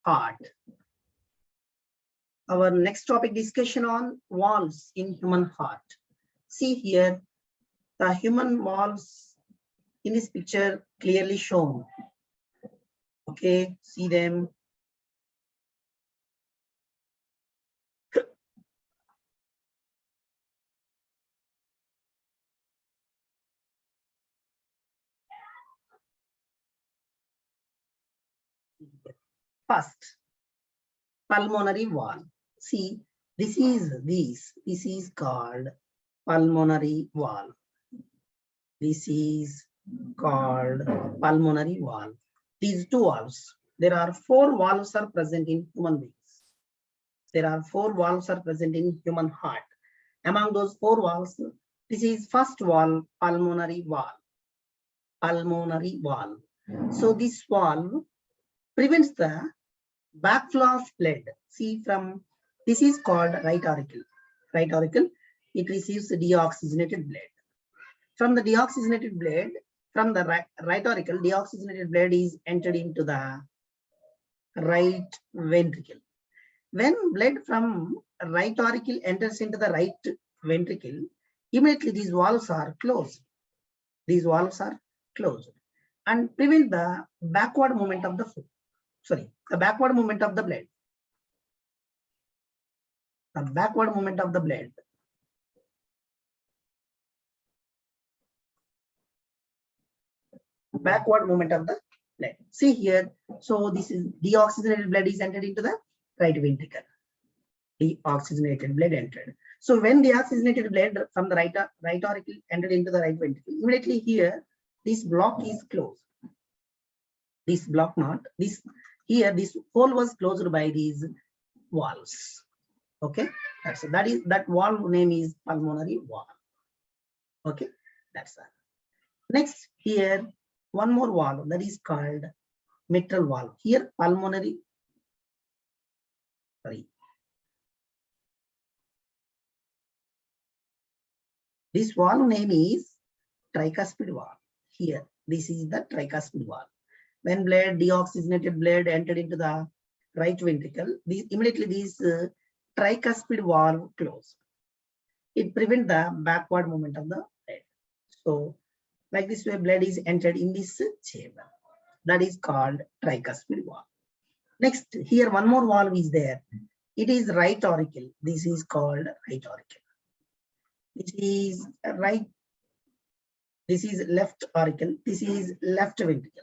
heart. Our next topic discussion on valves in human heart. See here, the human valves in this picture clearly shown. Okay, see them. First, pulmonary valve. See, this is called pulmonary valve. This is called pulmonary valve. These two valves, there are 4 valves are present in human beings. There are 4 valves are present in human heart. Among those 4 valves, this is first valve, pulmonary valve. Pulmonary valve. So this valve prevents the backflow of blood. See, from this is called right auricle. Right auricle, it receives deoxygenated blood. From the deoxygenated blood, from the right auricle, deoxygenated blood is entered into the right ventricle. When blood from right auricle enters into the right ventricle, immediately these valves are closed. These valves are closed and prevent the backward movement of the food. The backward movement of the blood. The backward movement of the blood. Backward movement of the blood. See here, so this is deoxygenated blood is entered into the right ventricle. Deoxygenated blood entered. So when deoxygenated blood from the right auricle entered into the right ventricle, immediately here this block is closed. This block not this here this hole was closed by these valves. Okay, that valve name is pulmonary valve. Okay, that's that. Next here one more valve that is called mitral valve. Here pulmonary. This valve name is tricuspid valve. Here, this is the tricuspid valve. When deoxygenated blood entered into the right ventricle, immediately this tricuspid valve closed. It prevents the backward movement of the blood. So, like this way, blood is entered in this chamber. That is called tricuspid valve. Next, here one more valve is there. It is right auricle. This is called right auricle. This is right. This is left auricle. This is left ventricle.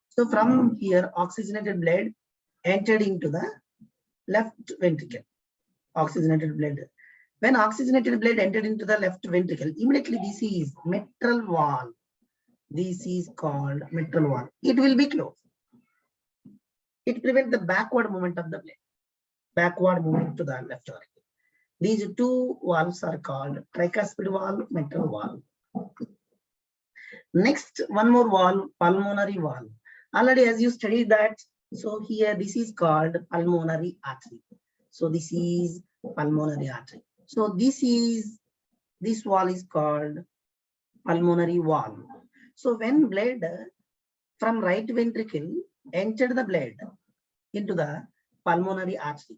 So from here, oxygenated blood entered into the left ventricle. Oxygenated blood. When oxygenated blood entered into the left ventricle, immediately this is mitral valve. This is called mitral valve. It will be closed. It prevents the backward movement of the blood. Backward movement to the left auricle. These two valves are called tricuspid valve, mitral valve. Next, one more valve, pulmonary valve. Already as you studied that, so here this is called pulmonary artery. So this is pulmonary artery. So this valve is called pulmonary valve. So when blood from right ventricle entered the blood into the pulmonary artery.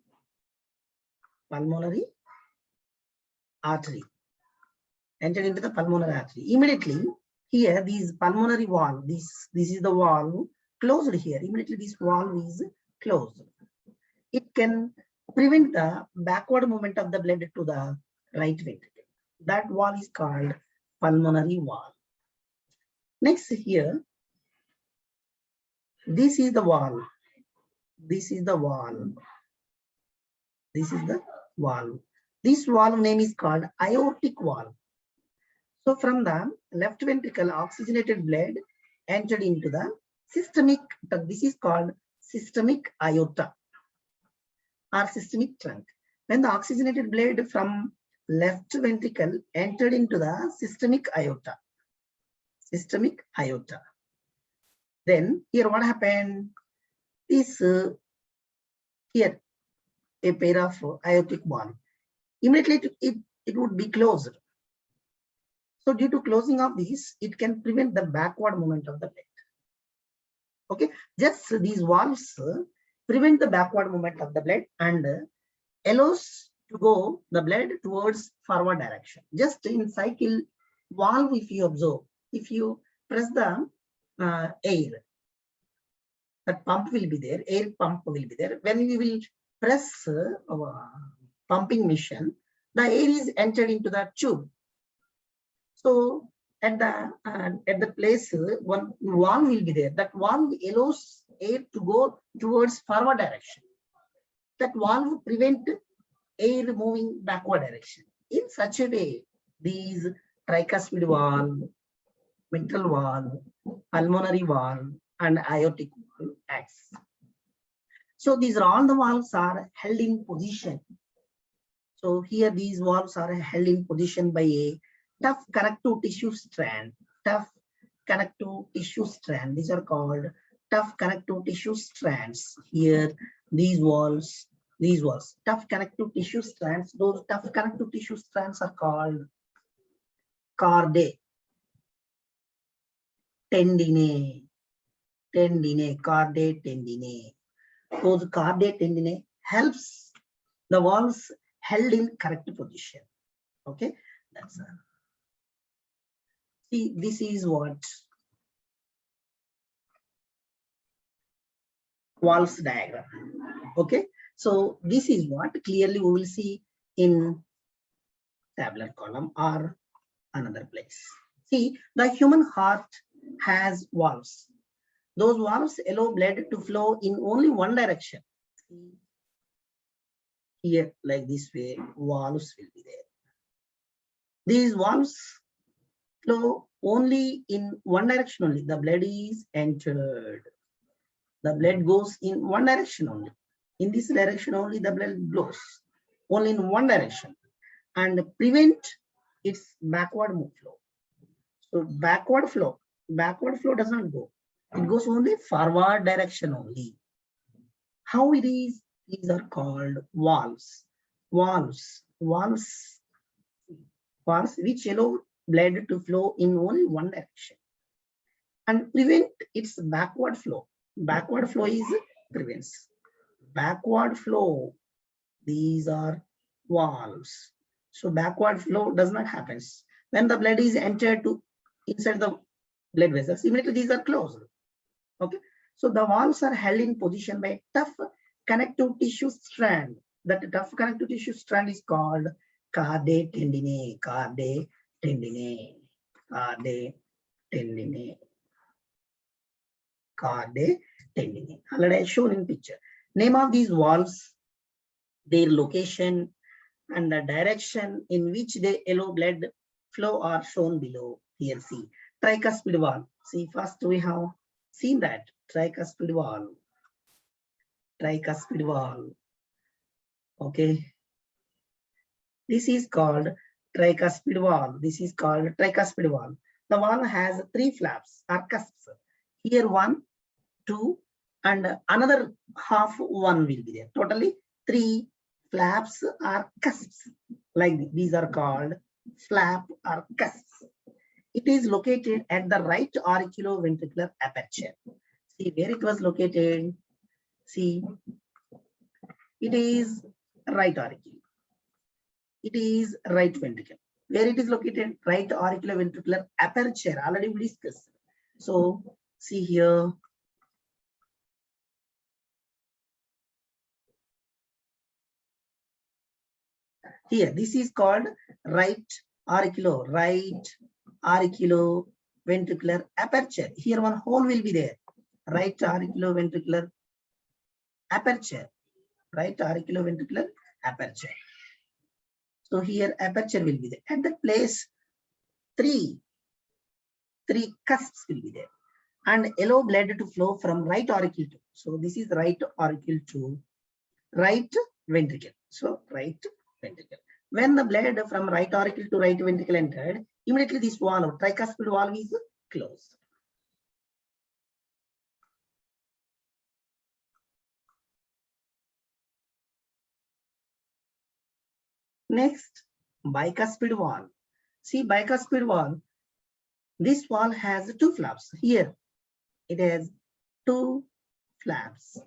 Pulmonary artery entered into the pulmonary artery. Immediately here these pulmonary valve, this is the valve closed here. Immediately this valve is closed. It can prevent the backward movement of the blood to the right ventricle. That valve is called pulmonary valve. Next here, this is the valve. This is the valve. This is the valve. This valve name is called aortic valve. So from the left ventricle, oxygenated blood entered into the systemic, this is called systemic aorta or systemic trunk. When the oxygenated blood from left ventricle entered into the systemic aorta. Systemic aorta. Then here what happened? This here a pair of aortic valve. Immediately it would be closed. So due to closing of this, it can prevent the backward movement of the blood. Okay, just these valves prevent the backward movement of the blood and allows to go the blood towards forward direction. Just in cycle valve, if you observe, if you press the air, that pump will be there, air pump will be there. When we will press pumping machine, the air is entered into the tube. So at the place, one valve will be there. That valve allows air to go towards forward direction. That valve prevent air moving backward direction. In such a way, these tricuspid valve, mitral valve, pulmonary valve, and aortic valve acts. So these are all the valves are held in position. So here these valves are held in position by a tough connective tissue strand. Tough connective tissue strand. These are called tough connective tissue strands. Here these valves, tough connective tissue strands. Those tough connective tissue strands are called chordae, tendinae, chordae, tendinae. Those chordae, tendinae helps the valves held in correct position. Okay, that's see, this is what valves diagram. Okay, so this is what clearly we will see in tabular column or another place. See, the human heart has valves. Those valves allow blood to flow in only one direction. Here, like this way, valves will be there. These valves flow only in one direction only. The blood is entered. The blood goes in one direction only. In this direction only, the blood goes only in one direction and prevent its backward flow. So backward flow does not go. It goes only forward direction only. How it is? These are called valves. Valves which allow blood to flow in only one direction and prevent its backward flow. Backward flow is prevents. Backward flow, these are valves. So backward flow does not happen. When the blood is entered to inside the blood vessels, immediately these are closed. Okay, so the valves are held in position by tough connective tissue strand. That tough connective tissue strand is called chordae tendinae, chordae tendinae, chordae tendinae, chordae tendinae. Already shown in picture. Name of these valves, their location, and the direction in which they allow blood flow are shown below. Here, see tricuspid valve. See, first we have seen that tricuspid valve. Tricuspid valve. Okay. This is called tricuspid valve. This is called tricuspid valve. The valve has three flaps or cusps. Here 1, 2, and another half one will be there. Totally 3 flaps or cusps. Like these are called flap or cusps. It is located at the right auriculoventricular aperture. See where it was located. See, it is right auricle. It is right ventricle. Where it is located? Right auriculoventricular aperture. Already we discussed. So see here. Here, this is called right auriculoventricular aperture. Here one hole will be there. Right auriculoventricular aperture. Right auriculoventricular aperture. So here aperture will be there. At that place, three cusps will be there and allow blood to flow from right auricle to. So this is right auricle to right ventricle. So right ventricle. When the blood from right auricle to right ventricle entered, immediately this valve, tricuspid valve, is closed. Next, bicuspid valve. See bicuspid valve. This valve has 2 flaps. Here it has 2 flaps.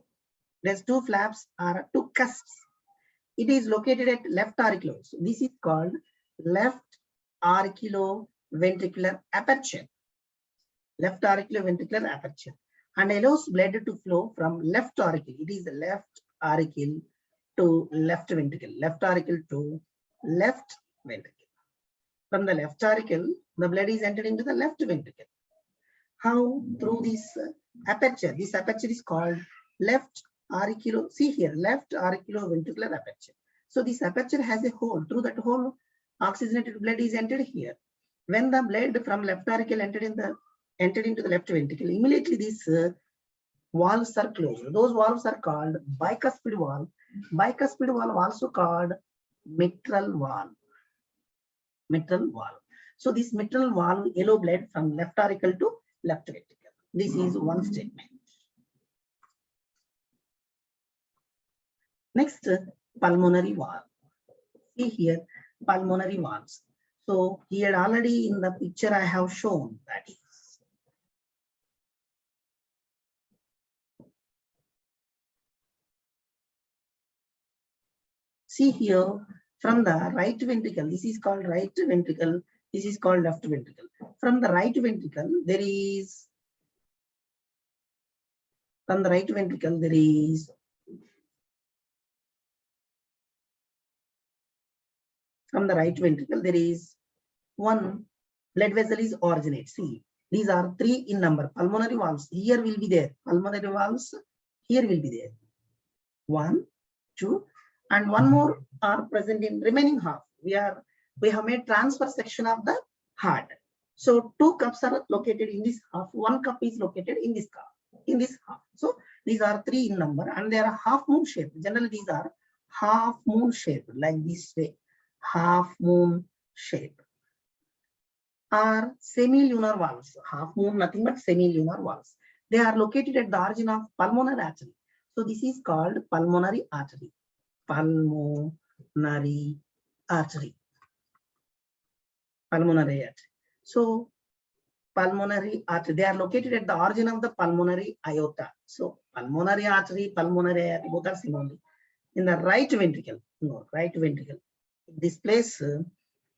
There's two flaps or two cusps. It is located at left auricular. So this is called left auriculoventricular aperture. Left auriculoventricular aperture, and allows blood to flow from left auricle. It is the left auricle to left ventricle. Left auricle to left ventricle. From the left auricle, the blood is entered into the left ventricle. How? Through this aperture. This aperture is called left auricular. See here, left auriculoventricular aperture. So this aperture has a hole. Through that hole, oxygenated blood is entered here. When the blood from left auricle entered into the left ventricle, immediately these valves are closed. Those valves are called bicuspid valve. Bicuspid valve also called mitral valve. Mitral valve. So this mitral valve allow blood from left auricle to left ventricle. This is one statement. Next, pulmonary valve. See here, pulmonary valves. So here already in the picture I have shown that is. See here, from the right ventricle, this is called right ventricle, this is called left ventricle. From the right ventricle, there is one blood vessel is originate. See, these are 3 in number. Pulmonary valves here will be there. Pulmonary valves here will be there. 1, 2, and one more are present in remaining half. We have made transfer section of the heart. So 2 cups are located in this half. 1 cup is located in this cup. In this half. So these are 3 in number, and they are half moon shaped. Generally, these are half moon shaped, like this way. Half moon shape. Are semilunar valves. Half moon, nothing but semilunar valves. They are located at the origin of pulmonary artery. So this is called pulmonary artery. Pulmonary artery. Pulmonary artery. So pulmonary artery, they are located at the origin of the pulmonary aorta. So pulmonary artery, pulmonary artery, both are similar. In the right ventricle, right ventricle. This place,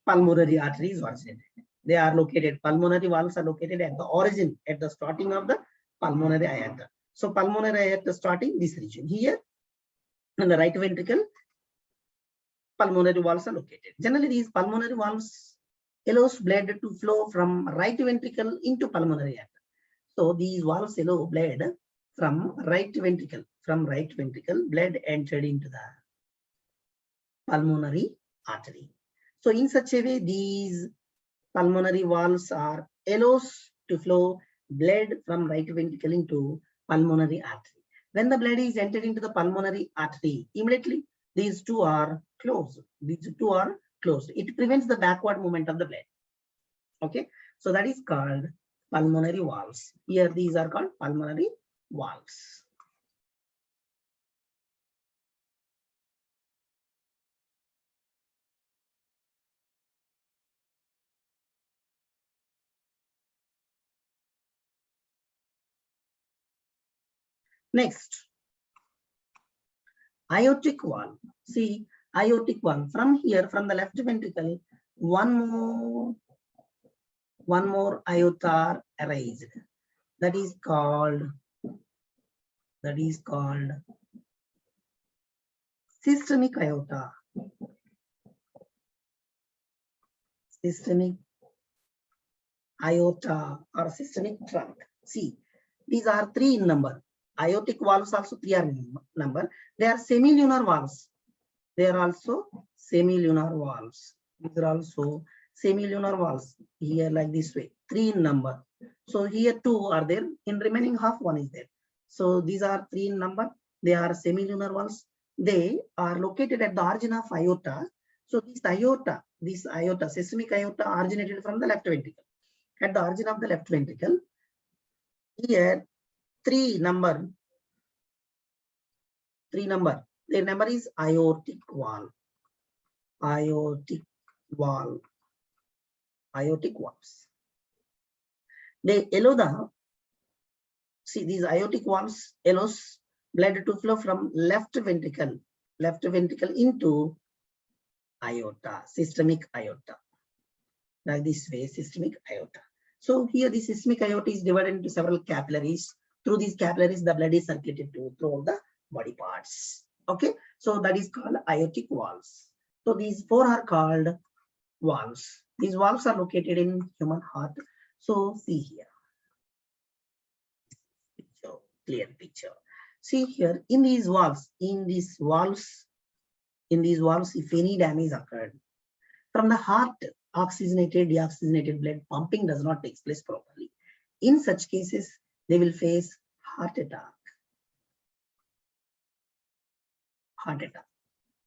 pulmonary artery is originated. They are located, pulmonary valves are located at the origin, at the starting of the pulmonary aorta. So pulmonary aorta starting this region. Here, in the right ventricle, pulmonary valves are located. Generally, these pulmonary valves allows blood to flow from right ventricle into pulmonary aorta. So these valves allow blood from right ventricle. From right ventricle, blood entered into the pulmonary artery. So in such a way, these pulmonary valves are allows to flow blood from right ventricle into pulmonary artery. When the blood is entered into the pulmonary artery, immediately these 2 are closed. These 2 are closed. It prevents the backward movement of the blood. Okay, so that is called pulmonary valves. Here these are called pulmonary valves. Next, aortic valve. See, aortic valve. From here, from the left ventricle, one more aorta raised. That is called systemic aorta. Systemic aorta or systemic trunk. See, these are 3 in number. Aortic valves also 3 are in number. They are semilunar valves. They are also semilunar valves. These are also semilunar valves. Here like this way, 3 in number. So here 2 are there. In remaining half, 1 is there. So these are 3 in number. They are semilunar valves. They are located at the origin of aorta. So this aorta, systemic aorta originated from the left ventricle. At the origin of the left ventricle, here 3 number. Their number is aortic valve. Aortic valves. They allow these aortic valves allows blood to flow from left ventricle into aorta, systemic aorta. Like this way, systemic aorta. So here the systemic aorta is divided into several capillaries. Through these capillaries, the blood is circulated through all the body parts. Okay, so that is called aortic valves. So these four are called valves. These valves are located in human heart. So see here, clear picture. See here, in these valves, if any damage occurred from the heart, oxygenated, deoxygenated blood pumping does not take place properly. In such cases, they will face heart attack.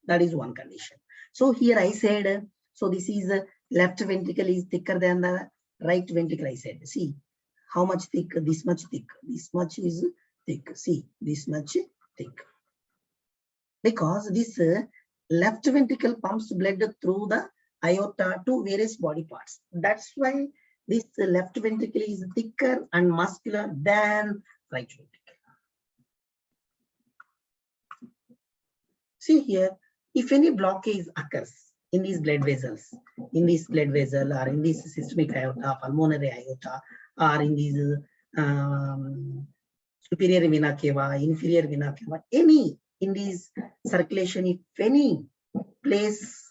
That is one condition. So here I said, so this is left ventricle is thicker than the right ventricle. I said, see how much thick, this much thick, this much is thick. See, this much thick. Because this left ventricle pumps blood through the aorta to various body parts. That's why this left ventricle is thicker and muscular than right ventricle. See here, if any blockage occurs in these blood vessels, in this blood vessel or in this systemic aorta, pulmonary aorta, or in these superior vena cava, inferior vena cava, any in these circulation, if any place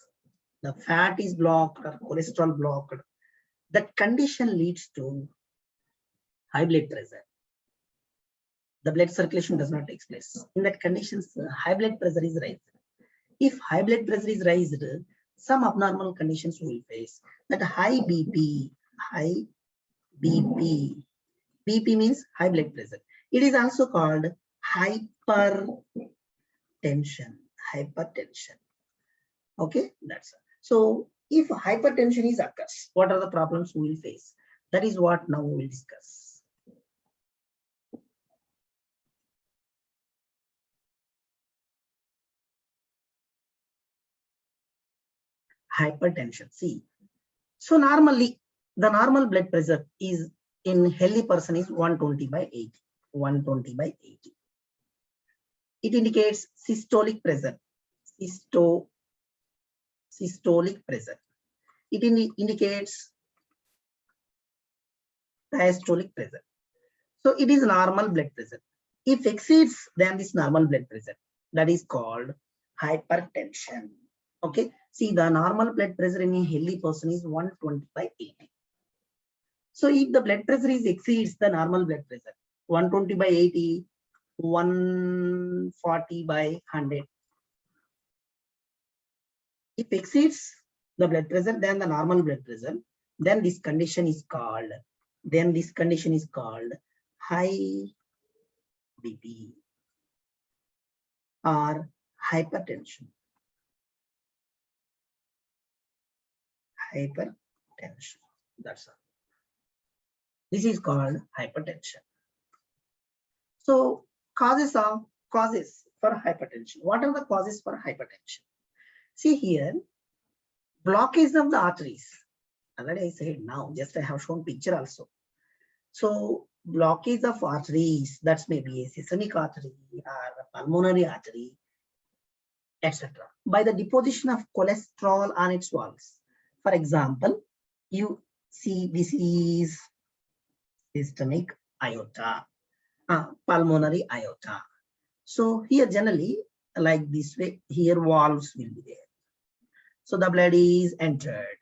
the fat is blocked or cholesterol blocked, that condition leads to high blood pressure. The blood circulation does not take place. In that condition, high blood pressure is raised. If high blood pressure is raised, some abnormal conditions will face. That high BP, BP means high blood pressure. It is also called hypertension. Okay, that's it. So if hypertension is occurs, what are the problems we will face? That is what now we will discuss. Hypertension. See, so normally the normal blood pressure is in healthy person is 120/80. 120/80. It indicates systolic pressure. Systolic pressure. It indicates diastolic pressure. So it is normal blood pressure. If exceeds than this normal blood pressure, that is called hypertension. Okay. See, the normal blood pressure in a healthy person is 120/80. So if the blood pressure is exceeds the normal blood pressure, 120/80, 140/100. If exceeds the blood pressure than the normal blood pressure, then this condition is called high BP or hypertension. Hypertension. That's all. This is called hypertension. So causes for hypertension. What are the causes for hypertension? See here, blockage of the arteries. Already I said now, just I have shown picture also. So blockage of arteries, that's maybe a systemic artery or a pulmonary artery, etc. By the deposition of cholesterol on its walls. For example, you see this is systemic aorta, pulmonary aorta. So here generally like this way, here valves will be there. So the blood is entered.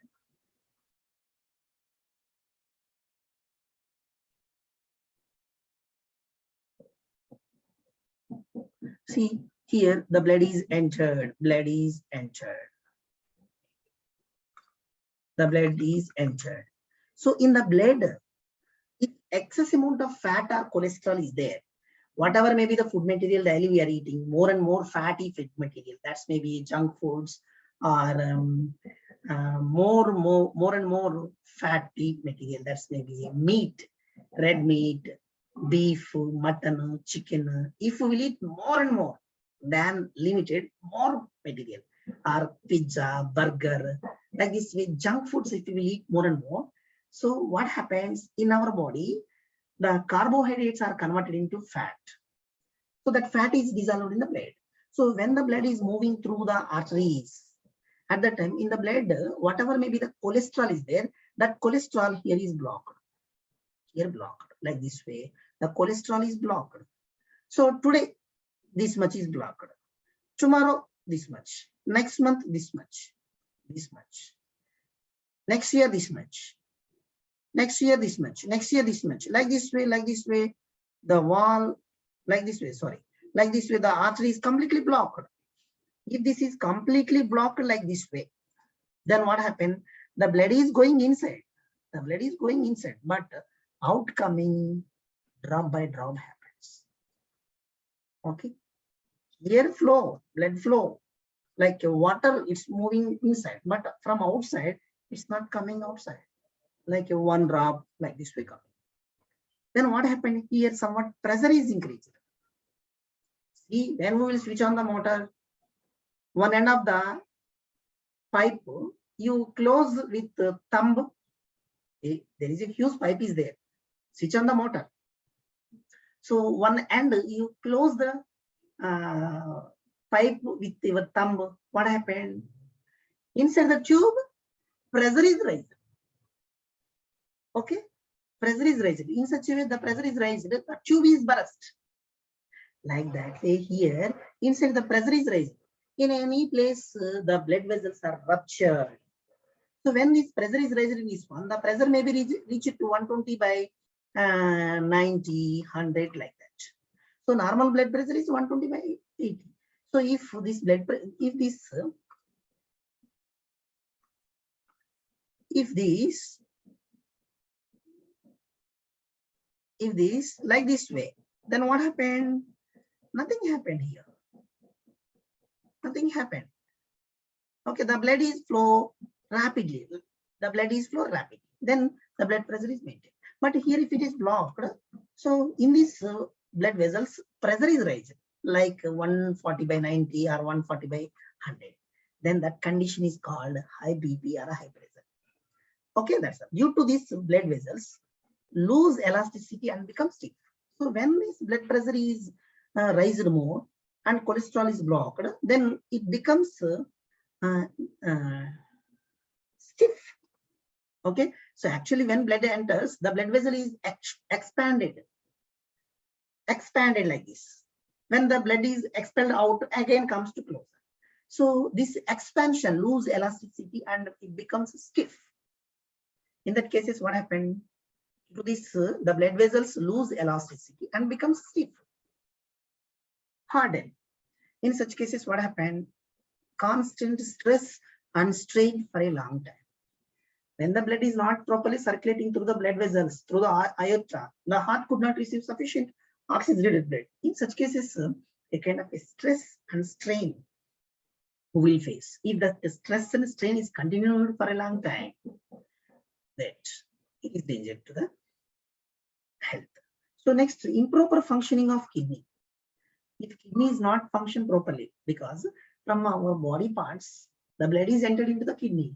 See here the blood is entered. The blood is entered. So in the blood, if excess amount of fat or cholesterol is there, whatever may be the food material daily we are eating, more and more fatty food material, that's maybe junk foods or more and more fatty material, that's maybe meat, red meat, beef, mutton, chicken. If we will eat more and more than limited, more material, or pizza, burger, like this way, junk foods, if we will eat more and more. So what happens in our body, the carbohydrates are converted into fat. So that fat is dissolved in the blood. So when the blood is moving through the arteries, at that time in the blood, whatever may be the cholesterol is there, that cholesterol here is blocked. Here blocked like this way. The cholesterol is blocked. So today, this much is blocked. Tomorrow, this much. Next month, this much. This much. Next year, this much. Next year, this much. Next year, this much. Like this way, the wall, like this way, sorry. Like this way, the artery is completely blocked. If this is completely blocked like this way, then what happened? The blood is going inside. The blood is going inside, but outcoming drop by drop happens. Okay. Air flow, blood flow, like water, it's moving inside, but from outside, it's not coming outside. Like a one drop, like this way coming. Then what happened here? Somewhat pressure is increased. See, when we will switch on the motor, one end of the pipe, you close with the thumb. There is a huge pipe is there. Switch on the motor. So one end you close the pipe with your thumb. What happened? Inside the tube, pressure is raised. Okay, pressure is raised. In such a way, the pressure is raised, the tube is burst. Like that way here, inside the pressure is raised. In any place, the blood vessels are ruptured. So when this pressure is raised in this one, the pressure may be reached to 120 by 90, 100 like that. So normal blood pressure is 120 by 80. So if this like this way, then what happened? Nothing happened here. Nothing happened. Okay, the blood is flow rapidly. The blood is flow rapidly. Then the blood pressure is maintained. But here, if it is blocked, so in this blood vessels, pressure is raised like 140 by 90 or 140 by 100. Then that condition is called high BP or high pressure. Okay, that's it. Due to these blood vessels lose elasticity and become stiff. So when this blood pressure is raised more and cholesterol is blocked, then it becomes stiff. Okay, so actually when blood enters, the blood vessel is expanded like this. When the blood is expelled out, again comes to closer. So this expansion lose elasticity and it becomes stiff. In that cases, what happened to this? The blood vessels lose elasticity and become stiff, harden. In such cases, what happened? Constant stress and strain for a long time. When the blood is not properly circulating through the blood vessels, through the aorta, the heart could not receive sufficient oxygenated blood. In such cases, a kind of a stress and strain will face. If the stress and strain is continued for a long time, that it is danger to the health. So next, improper functioning of kidney. If kidney is not function properly, because from our body parts, the blood is entered into the kidney.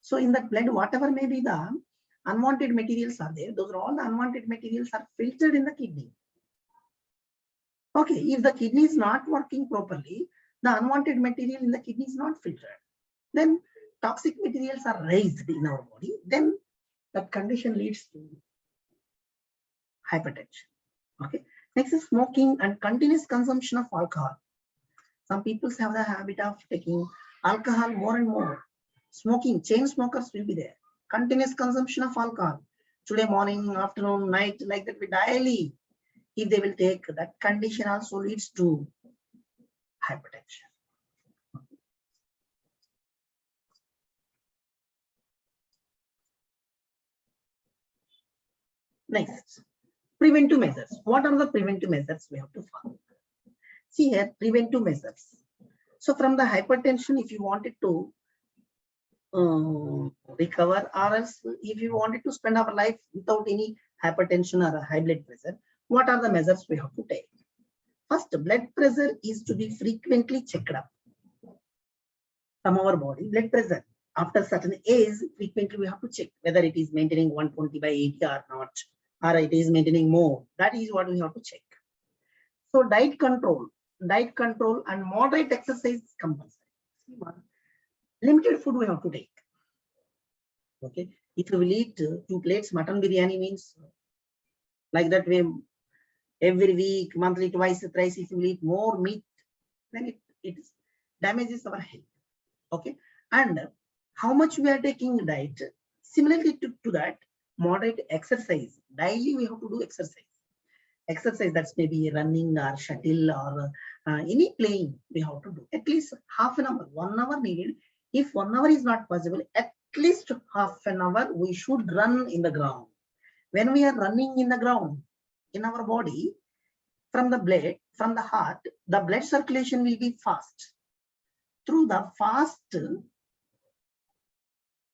So in that blood, whatever may be the unwanted materials are there, those are all the unwanted materials are filtered in the kidney. Okay, if the kidney is not working properly, the unwanted material in the kidney is not filtered. Then toxic materials are raised in our body. Then that condition leads to hypertension. Okay. Next is smoking and continuous consumption of alcohol. Some people have the habit of taking alcohol more and more. Smoking, chain smokers will be there. Continuous consumption of alcohol. Today morning, afternoon, night, like that, daily. If they will take, that condition also leads to hypertension. Next, preventive measures. What are the preventive measures we have to follow? See here, preventive measures. So from the hypertension, if you wanted to recover, or else if you wanted to spend our life without any hypertension or a high blood pressure, what are the measures we have to take? First, blood pressure is to be frequently checked up from our body. Blood pressure after certain age, frequently we have to check whether it is maintaining 120 by 80 or not, or it is maintaining more. That is what we have to check. So diet control and moderate exercise is compulsory. Limited food we have to take. Okay, if you will eat 2 plates mutton biryani means like that way every week, monthly, twice, thrice, if you will eat more meat, then it damages our health. Okay, and how much we are taking diet, similarly to that, moderate exercise. Daily we have to do exercise that's maybe running or shuttle or any playing we have to do at least half an hour, 1 hour needed. If 1 hour is not possible, at least half an hour we should run in the ground. When we are running in the ground in our body, from the heart, the blood circulation will be fast. Through the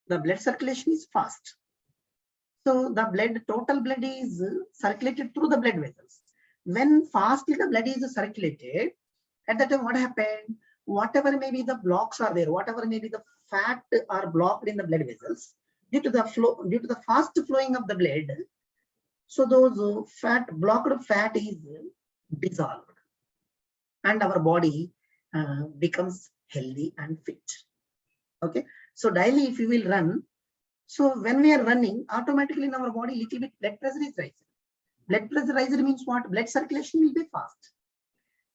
blood circulation is fast. So the total blood is circulated through the blood vessels. When fastly the blood is circulated, at that time what happened? Whatever maybe the blocks are there, whatever maybe the fat are blocked in the blood vessels, due to the fast flowing of the blood, so those blocked fat is dissolved, and our body becomes healthy and fit. Okay, so daily if you will run, so when we are running, automatically in our body little bit blood pressure is rising. Blood pressure rising means what? Blood circulation will be fast.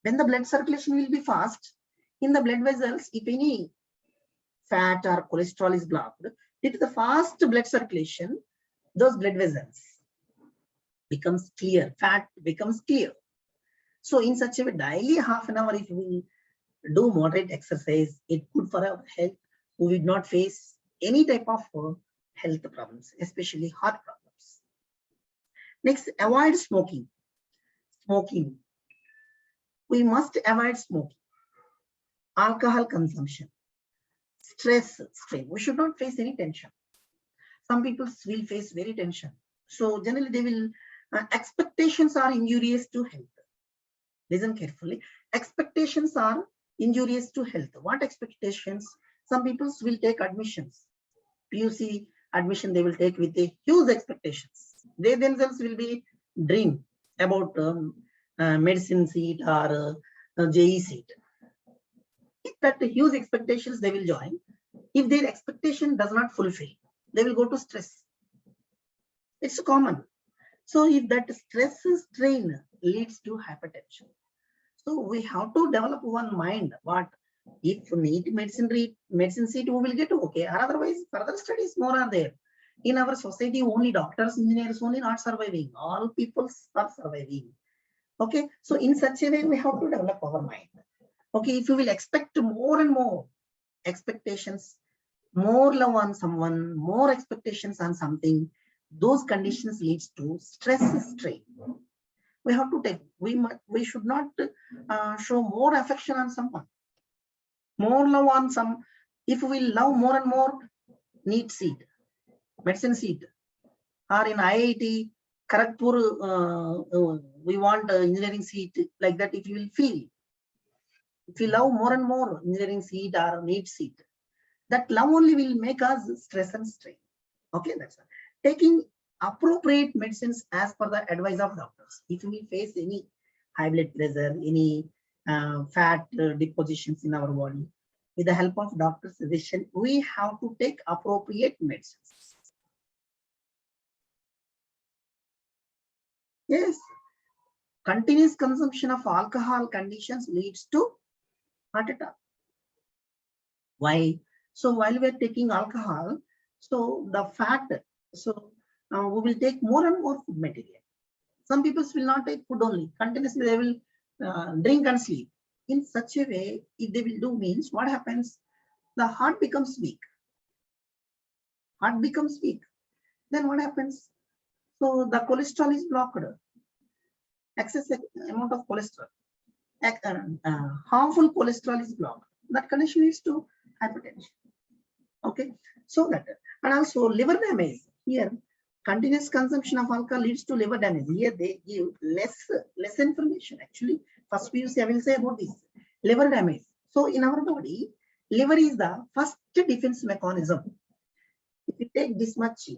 When the blood circulation will be fast, in the blood vessels, if any fat or cholesterol is blocked, due to the fast blood circulation, those blood vessels becomes clear, fat becomes clear. So in such a way, daily half an hour, if we do moderate exercise, it's good for our health. We will not face any type of health problems, especially heart problems. Next, avoid smoking. We must avoid smoking. Alcohol consumption, stress, strain. We should not face any tension. Some people will face very tension. So generally they will, expectations are injurious to health. Listen carefully. Expectations are injurious to health. What expectations? Some people will take admissions. PUC admission they will take with a huge expectations. They themselves will be dream about medicine seat or JE seat. If that huge expectations they will join, if their expectation does not fulfill, they will go to stress. It's common. So if that stress strain leads to hypertension, so we have to develop one mind. What if need medicine seat, we will get okay, or otherwise further studies more are there. In our society, only doctors, engineers only not surviving. All people are surviving. Okay, so in such a way we have to develop our mind. Okay, if you will expect more and more expectations, more love on someone, more expectations on something, those conditions leads to stress strain. We have to take, we should not show more affection on someone, more love on some. If we love more and more, NEET seat, medicine seat, or in IIT Kharagpur, we want engineering seat, like that. If you will feel, if you love more and more engineering seat or NEET seat, that love only will make us stress and strain. Okay, that's all. Taking appropriate medicines as per the advice of doctors. If we face any high blood pressure, any fat depositions in our body, with the help of doctor's suggestion, we have to take appropriate medicines. Yes, continuous consumption of alcohol conditions leads to heart attack. Why? So while we are taking alcohol, so the fat, so we will take more and more food material. Some people will not take food only, continuously they will drink and sleep. In such a way, if they will do means, what happens? The heart becomes weak. Heart becomes weak. Then what happens? So the cholesterol is blocked. Excess amount of cholesterol, harmful cholesterol is blocked. That condition leads to hypertension. Okay, so that, and also liver damage. Here, continuous consumption of alcohol leads to liver damage. Here they give less information. Actually, first PUC I will say about this liver damage. So in our body, liver is the first defense mechanism. If you take this much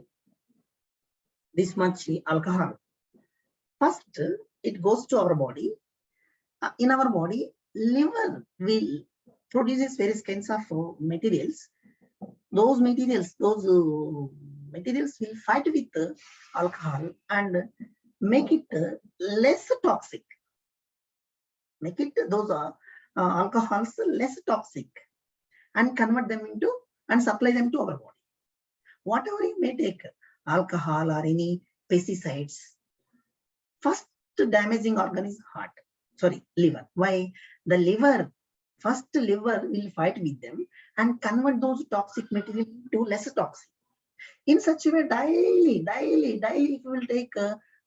alcohol, first it goes to our body. in our body, liver will produces various kinds of materials. Those materials will fight with alcohol and make it less toxic. Make it those alcohols less toxic and convert them into and supply them to our body. Whatever you may take, alcohol or any pesticides, first damaging organ is heart. Sorry, liver. Why? The liver, first liver will fight with them and convert those toxic material to less toxic. In such a way, daily, if you will take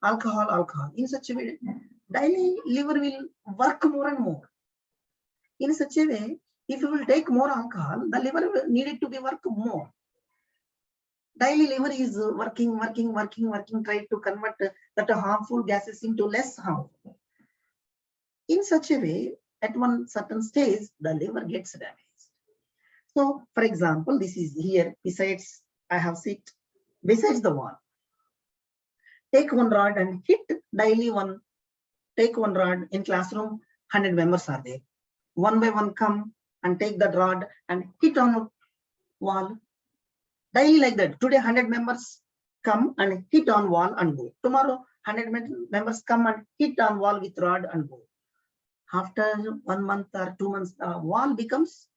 alcohol, in such a way, daily liver will work more and more. In such a way, if you will take more alcohol, the liver will needed to be work more. Daily liver is working, try to convert that harmful gases into less harmful. In such a way, at one certain stage, the liver gets damaged. So, for example, this is here, besides, I have sit besides the wall. Take one rod and hit daily one. Take one rod in classroom, 100 members are there. One by one come and take that rod and hit on wall. Daily like that. Today 100 members come and hit on wall and go. Tomorrow 100 members come and hit on wall with rod and go. After 1 month or 2 months, wall becomes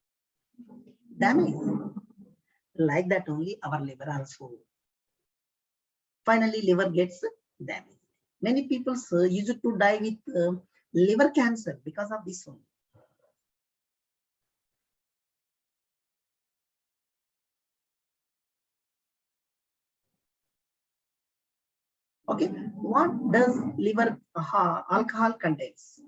damaged. Like that only our liver also. Finally, liver gets damaged. Many people used to die with liver cancer because of this one. Okay, what does liver alcohol contains?